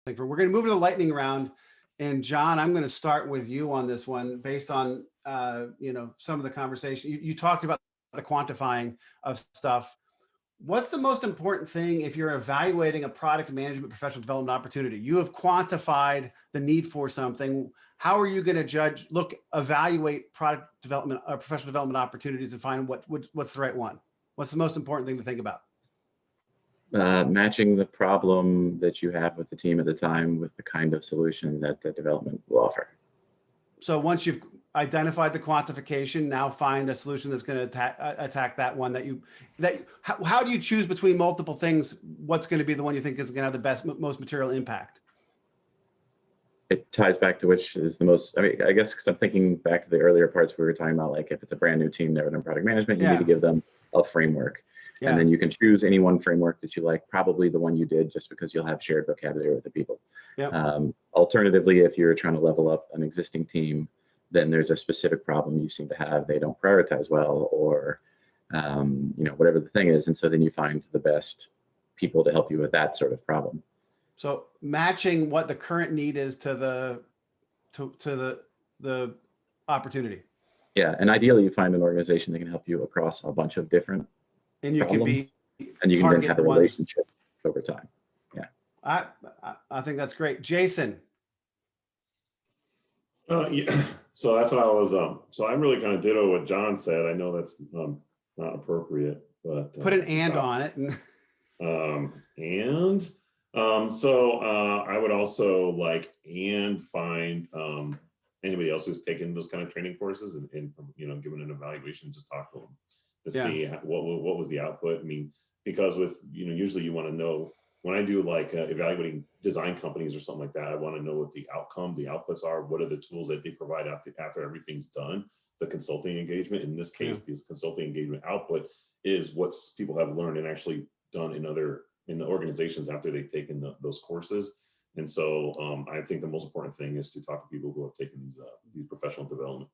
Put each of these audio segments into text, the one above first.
We're going to move to the lightning round. And John, I'm going to start with you on this one based on, some of the conversation. You talked about the quantifying of stuff. What's the most important thing if you're evaluating a product management professional development opportunity? You have quantified the need for something. How are you going to evaluate product development or professional development opportunities and find what's the right one? What's the most important thing to think about? Matching the problem that you have with the team at the time with the kind of solution that the development will offer. So once you've identified the quantification, now find a solution that's going to attack that one how do you choose between multiple things? What's going to be the one you think is going to have the best, most material impact? It ties back to which is the most, I guess, because I'm thinking back to the earlier parts we were talking about, like if it's a brand new team never done product management, you need to give them a framework. Yeah. And then you can choose any one framework that you like, probably the one you did, just because you'll have shared vocabulary with the people. Yep. Alternatively, if you're trying to level up an existing team, then there's a specific problem you seem to have. They don't prioritize well, or whatever the thing is. And so then you find the best people to help you with that sort of problem. So matching what the current need is to the opportunity. Yeah, and ideally you find an organization that can help you across a bunch of different and you problems, can then have a relationship over time. Yeah, I think that's great. Jason. Yeah. So that's what I was. So I really kind of ditto what John said. I know that's not appropriate, but put an and on it. So I would also find anybody else who's taken those kind of training courses and given an evaluation, just talk to them to see what was the output. I mean, because with usually you want to know, when I do evaluating design companies or something like that, I want to know what the outputs are. What are the tools that they provide after everything's done? The consulting engagement, in this case, this consulting engagement output is what people have learned and actually done in the organizations after they've taken those courses. And so I think the most important thing is to talk to people who have taken these professional development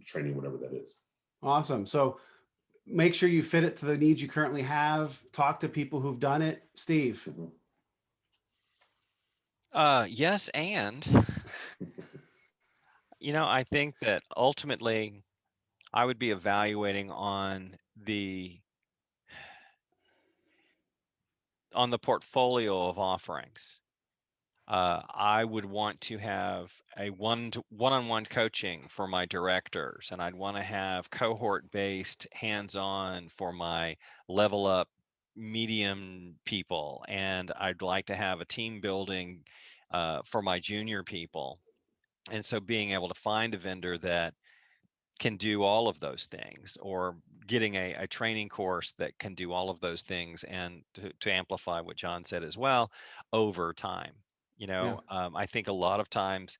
training, whatever that is. Awesome. So make sure you fit it to the needs you currently have. Talk to people who've done it. Steve. Yes, and I think that ultimately I would be evaluating on the portfolio of offerings. I would want to have a one-on-one coaching for my directors, and I'd want to have cohort-based hands-on for my level up medium people, and I'd like to have a team building for my junior people. And so being able to find a vendor that can do all of those things, or getting a training course that can do all of those things, and to amplify what John said as well, over time. I think a lot of times,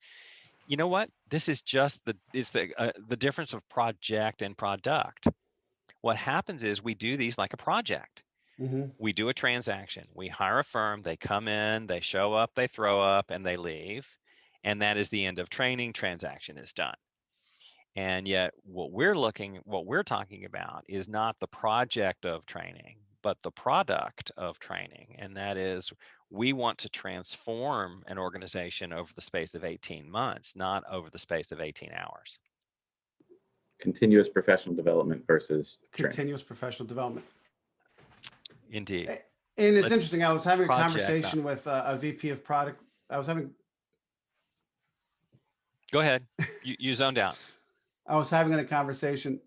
this is just the difference of project and product. What happens is we do these like a project. Mm-hmm. We do a transaction. We hire a firm. They come in, they show up, they throw up, and they leave. And that is the end of training. Transaction is done. And yet what we're talking about is not the project of training, but the product of training. And that is, we want to transform an organization over the space of 18 months, not over the space of 18 hours. Continuous professional development versus continuous professional development. Indeed. And it's interesting. I was having a conversation with a VP of product. Go ahead. You zoned out. I was having a conversation.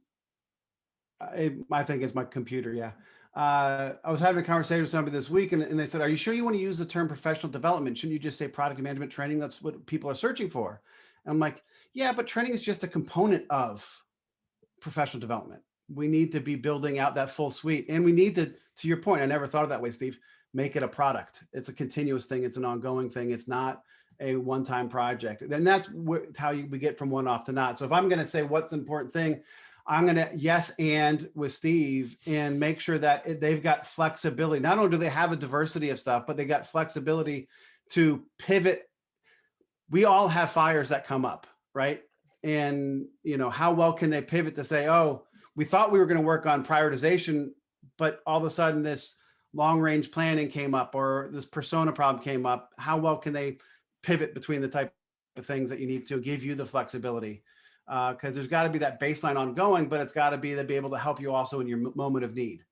I think it's my computer. Yeah. I was having a conversation with somebody this week, and they said, "Are you sure you want to use the term professional development? Shouldn't you just say product management training? That's what people are searching for." And I'm like, "Yeah, but training is just a component of professional development. We need to be building out that full suite, and we need to your point, I never thought of that way, Steve, make it a product. It's a continuous thing. It's an ongoing thing. It's not a one-time project." Then that's how we get from one off to not. So if I'm going to say what's the important thing, I'm going to yes and with Steve and make sure that they've got flexibility. Not only do they have a diversity of stuff, but they got flexibility to pivot. We all have fires that come up, right? And how well can they pivot to say, "Oh, we thought we were going to work on prioritization, but all of a sudden this long range planning came up or this persona problem came up, how well can they pivot between the type of things that you need to give you the flexibility? Because there's got to be that baseline ongoing, but it's got to be able to help you also in your moment of need.